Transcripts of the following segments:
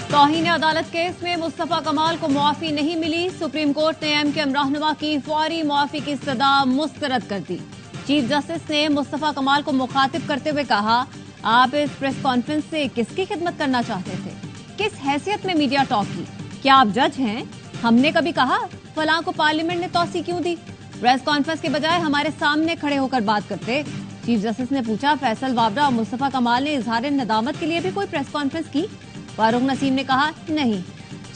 तौहीन अदालत केस में मुस्तफा कमाल को मुआफी नहीं मिली। सुप्रीम कोर्ट ने एमकेएम रहनुमा की फौरी मुआफी की सदा मुस्तरद कर दी। चीफ जस्टिस ने मुस्तफा कमाल को मुखातिब करते हुए कहा, आप इस प्रेस कॉन्फ्रेंस से किसकी खिदमत करना चाहते थे? किस हैसियत में मीडिया टॉक की? क्या आप जज हैं? हमने कभी कहा फलां को पार्लियामेंट ने तौसी क्यों दी? प्रेस कॉन्फ्रेंस के बजाय हमारे सामने खड़े होकर बात करते। चीफ जस्टिस ने पूछा, फैसल वावड़ा और मुस्तफा कमाल ने इजहार नदामत के लिए भी कोई प्रेस कॉन्फ्रेंस की? फारूक नसीम ने कहा नहीं।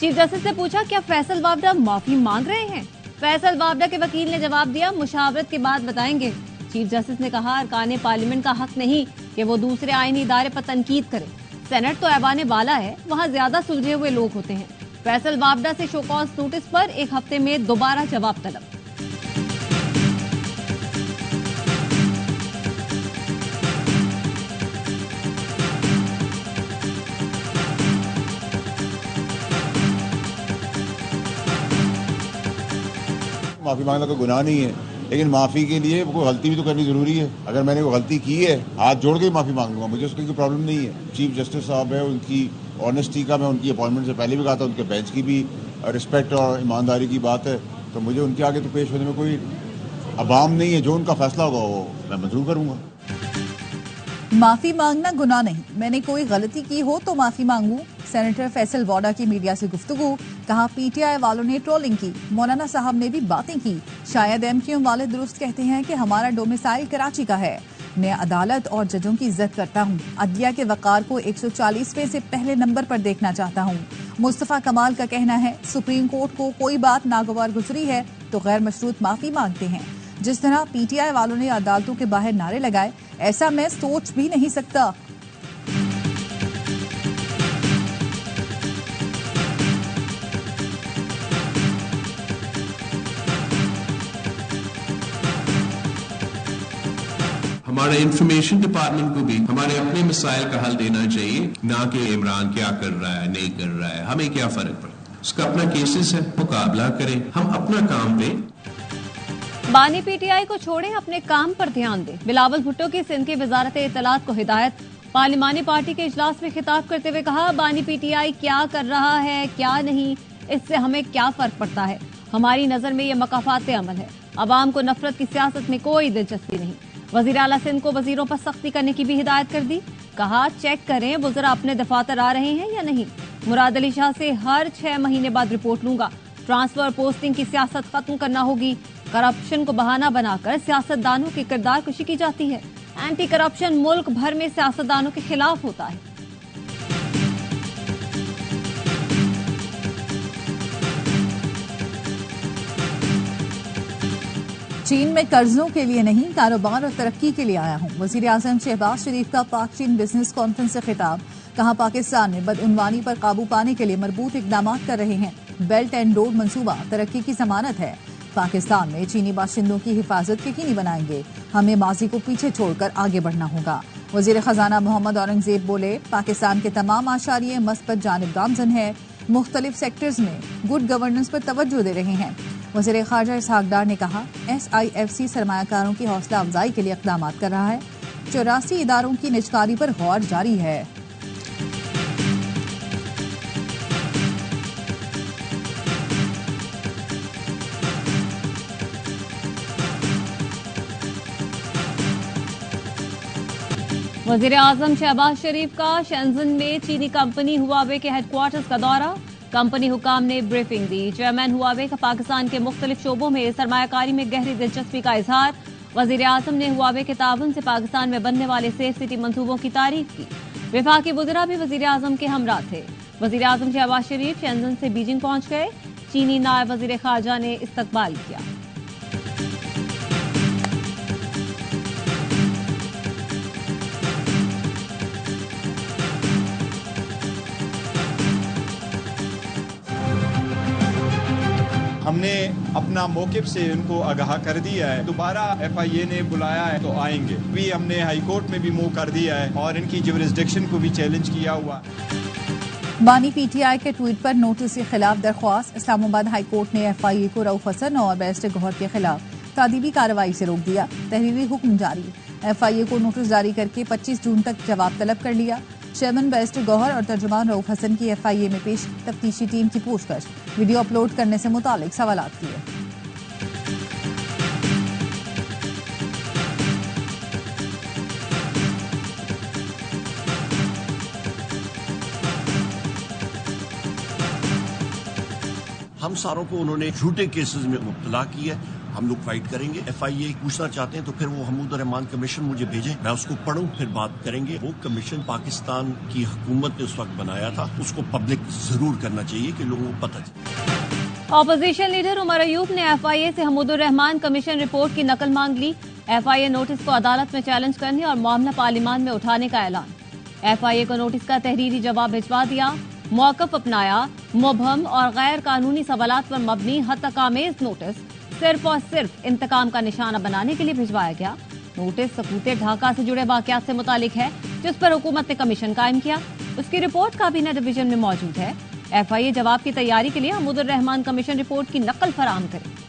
चीफ जस्टिस ने पूछा, क्या फैसल वावड़ा माफी मांग रहे हैं? फैसल वावड़ा के वकील ने जवाब दिया, मुशावरत के बाद बताएंगे। चीफ जस्टिस ने कहा, अरकान पार्लियामेंट का हक नहीं कि वो दूसरे आईनी इदारे पर तनकीद करे। सेनेट तो ऐवान बाला है, वहाँ ज्यादा सुलझे हुए लोग होते हैं। फैसल वावड़ा से शो कॉज नोटिस पर 1 हफ्ते में दोबारा जवाब तलब। माफी मांगना कोई गुनाह नहीं है, लेकिन माफी के लिए कोई गलती भी तो करनी जरूरी है। अगर मैंने कोई गलती की है, हाथ जोड़ के ही माफी मांगूंगा, मुझे उसकी कोई प्रॉब्लम नहीं है। चीफ जस्टिस साहब है, उनकी ऑनेस्टी का मैं उनकी अपॉइंटमेंट से पहले भी कहा था, उनके बेंच की भी रिस्पेक्ट और ईमानदारी की बात है, तो मुझे उनके आगे तो पेश होने में कोई अबाम नहीं है। जो उनका फैसला होगा वो मैं मंजूर करूंगा। माफी मांगना गुनाह नहीं, मैंने कोई गलती की हो तो माफी मांगू। सेनेटर फैसल वावड़ा की मीडिया से गुफ्तगू। कहा, पीटीआई वालों ने ट्रोलिंग की, मौलाना साहब ने भी बातें की। शायद एमक्यूएम वाले दुरुस्त कहते हैं कि हमारा डोमिसाइल कराची का है। मैं अदालत और जजों की इज्जत करता हूँ। अदलिया के वकार को 140वें से पहले नंबर पर देखना चाहता हूँ। मुस्तफा कमाल का कहना है, सुप्रीम कोर्ट को कोई बात नागवार गुजरी है तो गैर मशरूत माफी मांगते हैं। जिस तरह पीटीआई वालों ने अदालतों के बाहर नारे लगाए, ऐसा मैं सोच भी नहीं सकता। हमारे इंफॉर्मेशन डिपार्टमेंट को भी हमारे अपने मसाइल का हल देना चाहिए, ना कि इमरान क्या कर रहा है नहीं कर रहा है, हमें क्या फर्क पड़ता है। उसका अपना केसेस है, मुकाबला करें, हम अपना काम पे। बानी पीटीआई को छोड़ें, अपने काम पर ध्यान दें। बिलावल भुट्टो की सिंध की वजारत इत्तलात को हिदायत। पार्लिमानी पार्टी के इजलास में खिताब करते हुए कहा, बानी पीटीआई क्या कर रहा है क्या नहीं, इससे हमें क्या फर्क पड़ता है। हमारी नजर में ये मकाफात अमल है। अवाम को नफरत की सियासत में कोई दिलचस्पी नहीं। वजीर आला सिंध को वजीरों पर सख्ती करने की भी हिदायत कर दी। कहा, चेक करें वज़रा अपने दफातर आ रहे हैं या नहीं। मुराद अली शाह से हर 6 महीने बाद रिपोर्ट लूंगा। ट्रांसफर पोस्टिंग की सियासत खत्म करना होगी। करप्शन को बहाना बनाकर सियासतदानों की किरदार कशी की जाती है। एंटी करप्शन मुल्क भर में सियासतदानों के खिलाफ होता है। चीन में कर्जों के लिए नहीं, कारोबार और तरक्की के लिए आया हूं। वजीर आजम शहबाज शरीफ का पाक चीन बिजनेस कॉन्फ्रेंस से खिताब। कहा, पाकिस्तान में बदउनवानी पर काबू पाने के लिए मरबूत इकदाम कर रहे हैं। बेल्ट एंड रोड मंसूबा तरक्की की जमानत है। पाकिस्तान में चीनी बाशिंदों की हिफाजत यकीनी बनाएंगे। हमें माजी को पीछे छोड़कर आगे बढ़ना होगा। वजीर खजाना मोहम्मद औरंगजेब बोले, पाकिस्तान के तमाम आशारिये मस्बत जानिब गामजन है। मुख्तलिफ सेक्टर्स में गुड गवर्नेंस पर तवज्जो दे रहे हैं। वज़ीर ख़ारजा इसहाक डार ने कहा, SIFC सरमायाकारों की हौसला अफजाई के लिए इक़दाम कर रहा है। 84 इदारों की निजकारी पर गौर जारी है। वज़ीर आज़म शहबाज शरीफ का शेंजन में चीनी कंपनी हुआवे के हेडक्वार्टर्स का दौरा। कंपनी हुकाम ने ब्रीफिंग दी। चेयरमैन हुआवे का पाकिस्तान के मुख्तलिफ शोबों में सरमायाकारी में गहरी दिलचस्पी का इजहार। वज़ीर आज़म ने हुआवे के ताउन से पाकिस्तान में बनने वाले सेफ सिटी मंसूबों की तारीफ की। वफाकी वज़ीरा भी वज़ीर आज़म के हमरा थे। वज़ीर आज़म शहबाज शरीफ शेंजन से बीजिंग पहुंच गए। चीनी नायब वज़ीर ख़ारजा ने इस्तकबाल किया। हमने अपना मौक़िफ़ से उनको आगाह कर दिया है। दोबारा FIA ने बुलाया है तो आएंगे। भी हमने हाई कोर्ट में भी मूव कर दिया है और इनकी जुरिस्डिक्शन को भी चैलेंज किया हुआ। बानी PTI के ट्वीट पर नोटिस के खिलाफ दरख्वास्त। इस्लामाबाद हाई कोर्ट ने FIA को रऊफ हसन और बैरिस्टर गौहर के खिलाफ तादीबी कार्रवाई से रोक दिया। तहरीरी हुक्म जारी। FIA को नोटिस जारी करके 25 जून तक जवाब तलब कर लिया। चेयरमैन बैरिस्टर गौहर और तर्जुमान रऊफ हसन की FIA में पेश तफ्तीशी टीम की पूछताछ, वीडियो अपलोड करने से मुतालिक सवालात किए। हम सारों को उन्होंने झूठे केसेस में मुब्तला किया। हम लोग फाइट करेंगे। FIA पूछना चाहते हैं तो फिर वो हमीद रहमान कमीशन मुझे भेजें, मैं उसको पढ़ूं, फिर बात करेंगे। वो कमीशन पाकिस्तान की हुकूमत ने उस वक्त बनाया था, उसको पब्लिक जरूर करना चाहिए कि लोगों को पता चले। ऑपोजिशन लीडर उमर अयूब ने FIA से हमीद रहमान कमीशन रिपोर्ट की नकल मांग ली। FIA नोटिस को अदालत में चैलेंज करने और मामला पार्लियामान में उठाने का ऐलान। FIA को नोटिस का तहरीरी जवाब भिजवा दिया, मौकफ अपनाया। मुबहम और गैर कानूनी सवालात पर मबनी हत्तकामेज नोटिस सिर्फ और सिर्फ इंतकाम का निशाना बनाने के लिए भिजवाया गया। नोटिस सकूते ढाका से जुड़े वाकयात से मुतालिक है, जिस पर हुकूमत ने कमीशन कायम किया। उसकी रिपोर्ट काबीना डिवीजन में मौजूद है। FIA जवाब की तैयारी के लिए हमीद रहमान कमीशन रिपोर्ट की नकल फराहम करे।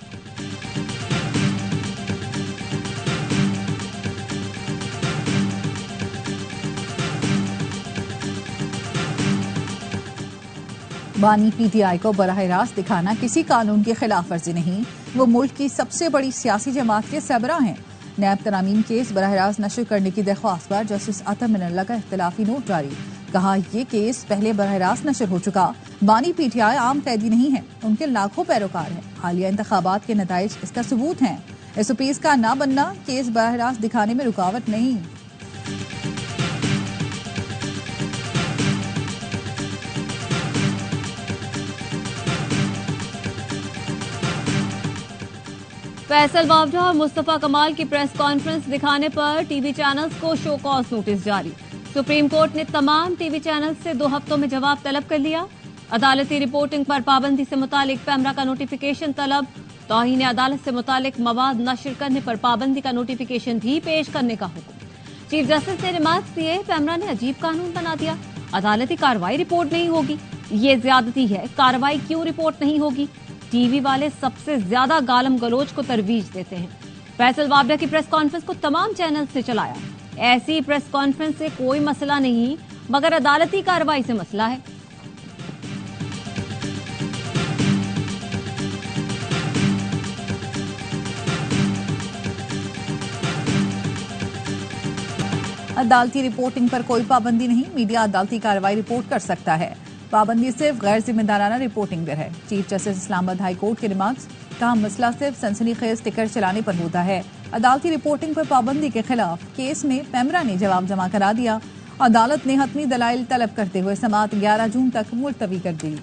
बानी PTI को बराह रास्त दिखाना किसी कानून की खिलाफ वर्जी नहीं, वो मुल्क की सबसे बड़ी सियासी जमात के सरबराह हैं। नैब तरामीम केस बराह रास्त नशर करने की दरख्वास्त पर जस्टिस अता मिनल्ला का इख्तिलाफी नोट जारी, कहा ये केस पहले बराह रास्त नशर हो चुका। बानी PTI आम कैदी नहीं है, उनके लाखों पैरोकार हैं। हालिया इंतखाबात के नताइज इसका सबूत हैं। SOPs का ना बनना केस बराह रास्त दिखाने में रुकावट नहीं। फैसल वावडा और मुस्तफा कमाल की प्रेस कॉन्फ्रेंस दिखाने पर टीवी चैनल्स को शो कॉज नोटिस जारी। सुप्रीम कोर्ट ने तमाम टीवी चैनल्स से 2 हफ्तों में जवाब तलब कर लिया। अदालती रिपोर्टिंग पर पाबंदी से मुतालिक पैमरा का नोटिफिकेशन तलब। तौहीन अदालत से मुतालिक मवाद नशर करने पर पाबंदी का नोटिफिकेशन भी पेश करने का हुक्म। चीफ जस्टिस ने रिमार्क्स दिए, पैमरा ने अजीब कानून बना दिया, अदालती कार्रवाई रिपोर्ट नहीं होगी, ये ज्यादती है, कार्रवाई क्यों रिपोर्ट नहीं होगी। टीवी वाले सबसे ज्यादा गालम गलोच को तरवीज देते हैं। फैसल वावडा की प्रेस कॉन्फ्रेंस को तमाम चैनल से चलाया। ऐसी प्रेस कॉन्फ्रेंस से कोई मसला नहीं, मगर अदालती कार्रवाई से मसला है। अदालती रिपोर्टिंग पर कोई पाबंदी नहीं, मीडिया अदालती कार्रवाई रिपोर्ट कर सकता है। पाबंदी सिर्फ गैर जिम्मेदाराना रिपोर्टिंग पर है। Chief justice Islamabad high court के रिमार्क्स, कहा मसला सिर्फ सनसनीखेज टिकर चलाने पर होता है। अदालती रिपोर्टिंग पर पाबंदी के खिलाफ केस में पैमरा ने जवाब जमा करा दिया। अदालत ने हतमी दलाइल तलब करते हुए समाअत 11 जून तक मुलतवी कर दी।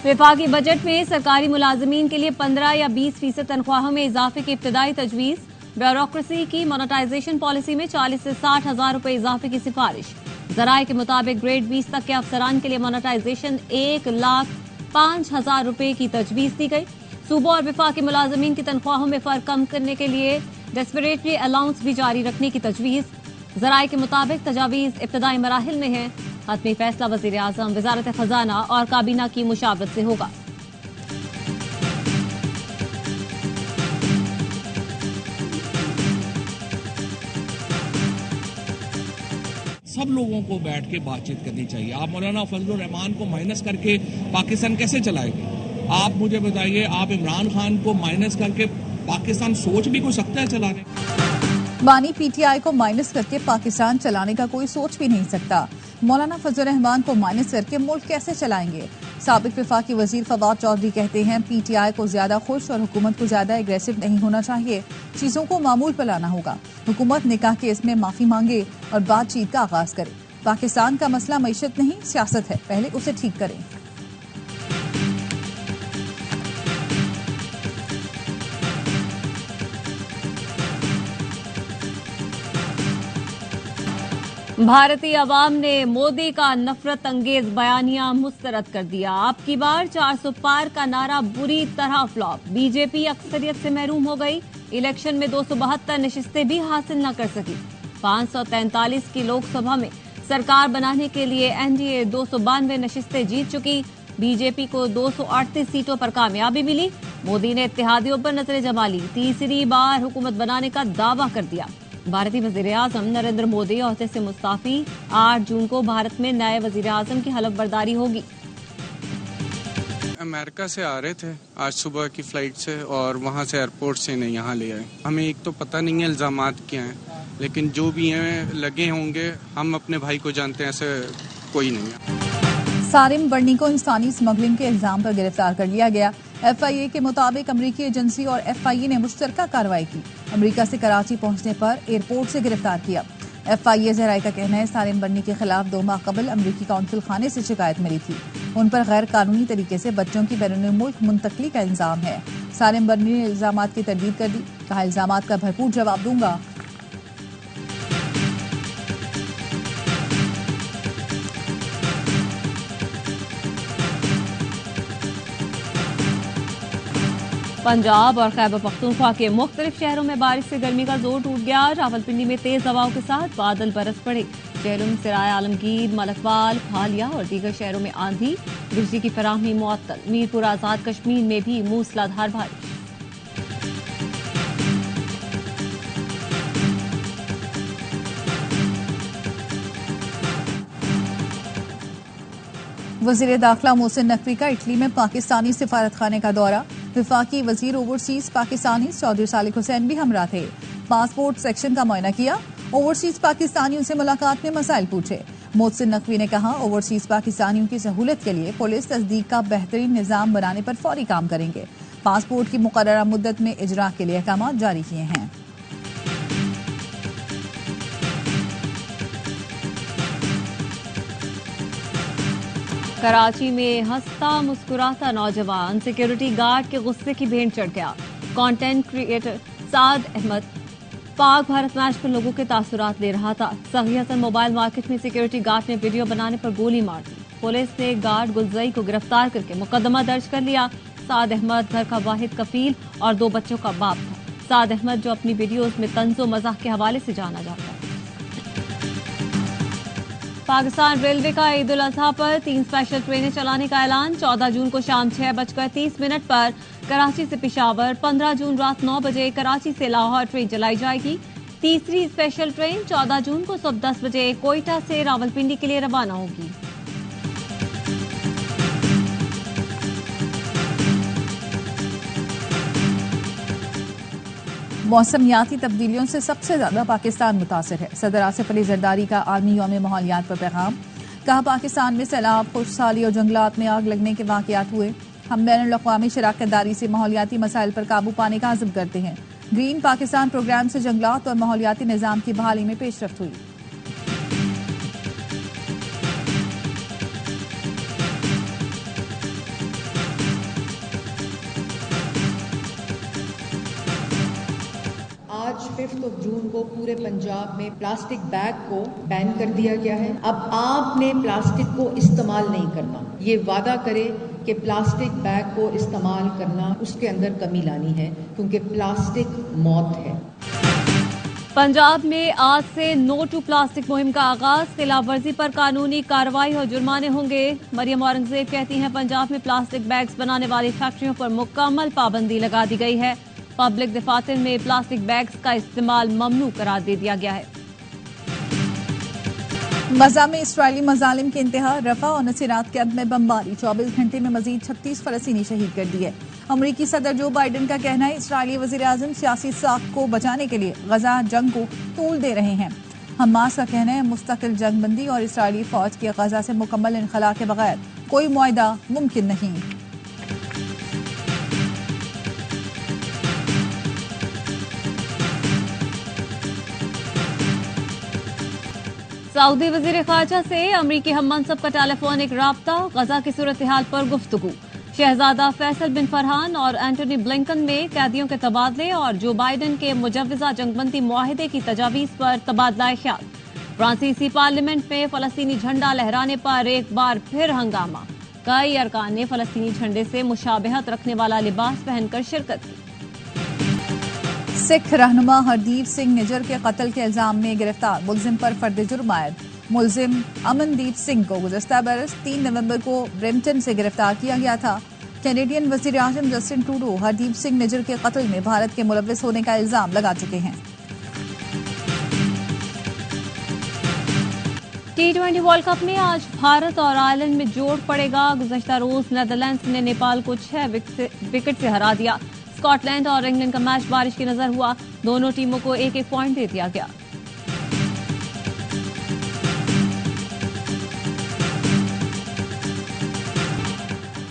विफाकी बजट में सरकारी मुलाजमीन के लिए 15 या 20% तनख्वाहों में इजाफे की इब्तदाई तजवीज। ब्यूरोक्रेसी की मोनेटाइजेशन पॉलिसी में 40 से 60 हजार रुपए इजाफे की सिफारिश। जराये के मुताबिक ग्रेड 20 तक के अफसरान के लिए मोनेटाइजेशन 1,05,000 रुपए की तजवीज दी गई। सूबों और विफाकी मुलाजमीन की तनख्वाहों में फर्क कम करने के लिए डेस्परेटरी अलाउंस भी जारी रखने की तजवीज। जराये के मुताबिक तजावीज इब्तदाई मराहिल में है। हतमी फैसला वजीर आजम, वजारत खजाना और काबीना की मुशावरत से होगा। सब लोगों को बैठ के बातचीत करनी चाहिए। आप मौलाना फजलुर रहमान को माइनस करके पाकिस्तान कैसे चलाएंगे? आप मुझे बताइए, आप इमरान खान को माइनस करके पाकिस्तान सोच भी कोई सकता है चलाने? बानी PTI को माइनस करके पाकिस्तान चलाने का कोई सोच भी नहीं सकता। मौलाना फजलुर रहमान को माइनस करके मुल्क कैसे चलाएंगे? साबिक विफाकी वजीर फवाद चौधरी कहते हैं PTI को ज्यादा खुश और हुकूमत को ज्यादा एग्रेसिव नहीं होना चाहिए, चीजों को मामूल पर लाना होगा। हुकूमत ने कहा कि इसमें माफी मांगे और बातचीत का आगाज करे। पाकिस्तान का मसला मईशत नहीं, सियासत है, पहले उसे ठीक करें। भारतीय अवाम ने मोदी का नफरत अंगेज बयानिया मुस्तरद कर दिया। अब की बार 400 पार का नारा बुरी तरह फ्लॉप। बीजेपी अक्सरियत से महरूम हो गई। इलेक्शन में 272 नशिस्तें भी हासिल न कर सकी। 543 की लोकसभा में सरकार बनाने के लिए एनडीए 292 नशिस्तें जीत चुकी। बीजेपी को 238 सीटों पर कामयाबी मिली। मोदी ने इत्तेहादियों पर नजरें जमा ली। तीसरी बार हुकूमत बनाने का दावा कर दिया। भारतीय वजीर आजम नरेंद्र मोदी ओहदे से मुस्ताफी। 8 जून को भारत में नए वजीर आजम की हलफ बर्दारी होगी। अमेरिका से आ रहे थे आज सुबह की फ्लाइट से और वहाँ से एयरपोर्ट से नहीं यहाँ ले आए। हमें एक तो पता नहीं है इल्जामात क्या हैं, लेकिन जो भी हैं लगे होंगे। हम अपने भाई को जानते हैं, ऐसे कोई नहीं है। सारिम बर्नी को इंसानी स्मगलिंग के इल्जाम पर गिरफ्तार कर लिया गया। एफआईए के मुताबिक अमरीकी एजेंसी और एफआईए ने मुश्तरका कार्रवाई की। अमरीका से कराची पहुंचने पर एयरपोर्ट से गिरफ्तार किया। एफआईए जराये का कहना है सारिम बर्नी के खिलाफ 2 माह कबल अमरीकी कौंसिल खाने से शिकायत मिली थी। उन पर गैर कानूनी तरीके से बच्चों की बैरून मुल्क मुंतकली का इल्जाम है। सारिम बर्नी ने इल्जामात की तरदीद कर दी। कहा, इल्जामात का भरपूर जवाब दूंगा। पंजाब और खैबर पख्तूनख्वा के मुख्तलिफ शहरों में बारिश से गर्मी का जोर टूट गया। रावलपिंडी में तेज हवाओं के साथ बादल बरस पड़े। जहलम, सराय आलमगीर, मलकपाल, फालिया और दीगर शहरों में आंधी, बिजली की फराहमी मुअत्तल। मीरपुर आजाद कश्मीर में भी मूसलाधार बारिश। वजीर दाखिला मोहसिन नकवी का इटली में पाकिस्तानी सिफारत खाने का दौरा। विफाकी वजीर ओवरसीज पाकिस्तानी चौधरी सालिक हुसैन भी हमरा थे। पासपोर्ट सेक्शन का मुआयना किया। ओवरसीज पाकिस्तानियों से मुलाकात में मसाइल पूछे। मोहसिन नकवी ने कहा, ओवरसीज पाकिस्तानियों की सहूलत के लिए पुलिस तस्दीक का बेहतरीन निजाम बनाने पर फौरी काम करेंगे। पासपोर्ट की मुकर्ररा मुद्दत में इजरा के लिए अहकाम जारी किए हैं। कराची में हंसता मुस्कुराता नौजवान सिक्योरिटी गार्ड के गुस्से की भेंट चढ़ गया। कंटेंट क्रिएटर साद अहमद पाक भारत मैच पर लोगों के तासुरात ले रहा था। सही हसन मोबाइल मार्केट में सिक्योरिटी गार्ड ने वीडियो बनाने पर गोली मार दी। पुलिस ने गार्ड गुलजई को गिरफ्तार करके मुकदमा दर्ज कर लिया। साद अहमद घर का वाहिद कफील और 2 बच्चों का बाप था। साद अहमद जो अपनी वीडियोज में तंज़ो मजाक के हवाले से जाना जाता है। पाकिस्तान रेलवे का ईद उल अजहा पर 3 स्पेशल ट्रेनें चलाने का ऐलान। 14 जून को शाम 6:30 पर कराची से पेशावर, 15 जून रात 9 बजे कराची से लाहौर ट्रेन चलाई जाएगी। तीसरी स्पेशल ट्रेन 14 जून को सुबह 10 बजे कोयटा से रावलपिंडी के लिए रवाना होगी। मौसमियाती तब्दीलियों से सबसे ज्यादा पाकिस्तान मुतासिर है। सदर आसिफ अली जरदारी का आलमी यौम माहौलियात पर पैगाम। कहा, पाकिस्तान में सैलाब, खुशहाली और जंगलात में आग लगने के वाकयात हुए। हम बैनुल-अक़वामी शराकतदारी से माहौलियाती मसाइल पर काबू पाने का अज़्म करते हैं। ग्रीन पाकिस्तान प्रोग्राम से जंगलात और माहौलियाती निज़ाम की बहाली में पेशरफ्त हुई। आज 5 जून को पूरे पंजाब में प्लास्टिक बैग को बैन कर दिया गया है। अब आपने प्लास्टिक को इस्तेमाल नहीं करना। ये वादा करे कि प्लास्टिक बैग को इस्तेमाल करना, उसके अंदर कमी लानी है, क्योंकि प्लास्टिक मौत है। पंजाब में आज से नो टू प्लास्टिक मुहिम का आगाज। खिलाफ वर्जी पर कानूनी कार्रवाई और जुर्माने होंगे। मरियम औरंगजेब कहती हैं, पंजाब में प्लास्टिक बैग्स बनाने वाली फैक्ट्रियों पर मुकम्मल पाबंदी लगा दी गई है। पब्लिक दफातर में प्लास्टिक बैग्स का इस्तेमाल ममनू करार दे दिया गया है। गजा में इसराइली मजालिम के इंतहा, रफा और नसीरात कैंप में बमबारी। 24 घंटे में मजीद 36 फलस्तीनी शहीद कर दिए। अमरीकी सदर जो बाइडन का कहना है, इसराइली वजीर आजम सियासी साख को बचाने के लिए गजा जंग को तूल दे रहे हैं। हमास का कहना है, मुस्तकिल जंगबंदी और इसराइली फौज के गजा से मुकम्मल इनखला के बगैर कोई मुआहदा मुमकिन नहीं। सऊदी वजीर खारजा से अमरीकी हम मनसब का टेलीफोनिक राब्ता। गजा की सूरत हाल पर गुफ्तगू। शहजादा फैसल बिन फरहान और एंटनी ब्लिंकन में कैदियों के तबादले और जो बाइडन के मुजव्वजा जंगबंदी मुआहिदे की तजावीज पर तबादला ख्याल। फ्रांसीसी पार्लियामेंट में फलस्तीनी झंडा लहराने पर एक बार फिर हंगामा। कई अरकान ने फलस्तीनी झंडे से मुशाबहत रखने वाला लिबास पहनकर शिरकत की। सिख रहनुमा हरदीप सिंह निजर के कत्ल के इल्जाम में गिरफ्तार मुलजिम पर फर्द जुर्म आयद। मुलजिम अमनदीप सिंह को गुज़श्ता बरस 3 नवंबर को ब्रैम्पटन से गिरफ्तार किया गया था। कैनेडियन वज़ीर आज़म जस्टिन ट्रूडो हरदीप सिंह निज्जर के कत्ल में भारत के मुलव्विस होने का इल्जाम लगा चुके हैं। T20 वर्ल्ड कप में आज भारत और आयरलैंड में जोड़ पड़ेगा। गुज़श्ता रोज नेदरलैंड्स ने नेपाल को 6 विकेट से हरा दिया। स्कॉटलैंड और इंग्लैंड का मैच बारिश की नजर हुआ। दोनों टीमों को एक एक पॉइंट दे दिया गया।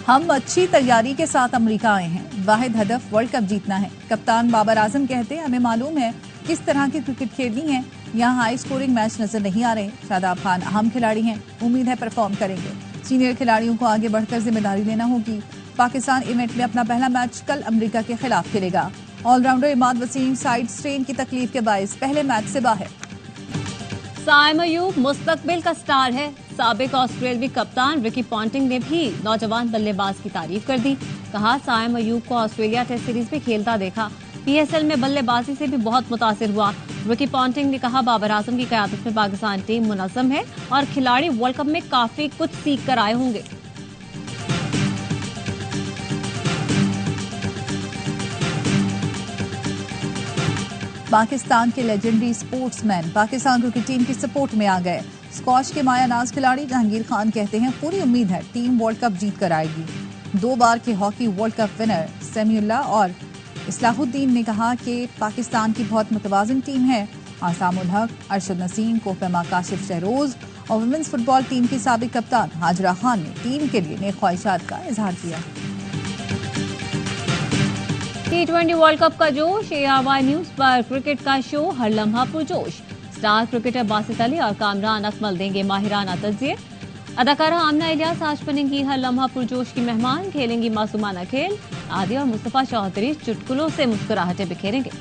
हम अच्छी तैयारी के साथ अमेरिका आए हैं। वाहिद हदफ वर्ल्ड कप जीतना है। कप्तान बाबर आजम कहते हैं, हमें मालूम है किस तरह की क्रिकेट खेलनी है। यहाँ हाई स्कोरिंग मैच नजर नहीं आ रहे। शादाब खान अहम खिलाड़ी हैं, उम्मीद है परफॉर्म करेंगे। सीनियर खिलाड़ियों को आगे बढ़कर जिम्मेदारी लेना होगी। पाकिस्तान इवेंट में अपना पहला मैच कल अमेरिका के खिलाफ खेलेगा। Allrounder Imad Wasim side strain की तकलीफ के बायस पहले मैच से बाहर। साइम अयूब मुस्तकबिल का स्टार है। साबिक ऑस्ट्रेलियाई कप्तान रिकी पॉन्टिंग ने भी नौजवान बल्लेबाज की तारीफ कर दी। कहा, साइम अयूब को ऑस्ट्रेलिया टेस्ट सीरीज में खेलता देखा, PSL में बल्लेबाजी से भी बहुत मुतासिर हुआ। रिकी पॉन्टिंग ने कहा, बाबर आजम की क़यादत में पाकिस्तान टीम मुनज़्ज़म है और खिलाड़ी वर्ल्ड कप में काफी कुछ सीख कर आए होंगे। पाकिस्तान के legendary sportsman Pakistan cricket team की सपोर्ट में आ गए। स्कॉच के मायानाज खिलाड़ी जहांगीर खान कहते हैं, पूरी उम्मीद है टीम वर्ल्ड कप जीत कर आएगी। 2 बार के hockey world cup winner Samiullah और इस्लाहुद्दीन ने कहा कि पाकिस्तान की बहुत मुतवाज़िन टीम है। आसामुल हक, अरशद नसीम, कोफेमा काशिफ शहरोज और वुमेन्स फुटबॉल टीम की साबिक कप्तान हाजरा खान ने टीम के लिए नेक ख्वाहिशात का इजहार किया। T20 वर्ल्ड कप का जोश। ARY न्यूज पर क्रिकेट का शो हर लम्हा पुरजोश। स्टार क्रिकेटर बासित अली और कामरान अकमल देंगे माहिराना तज्ज़िये। अदाकारा आमना इलियास आज बनेंगी हर लम्हा पुरजोश की मेहमान, खेलेंगी मासूमाना खेल। आदि और मुस्तफा चौधरी चुटकुलों से मुस्कुराहटें बिखेरेंगे।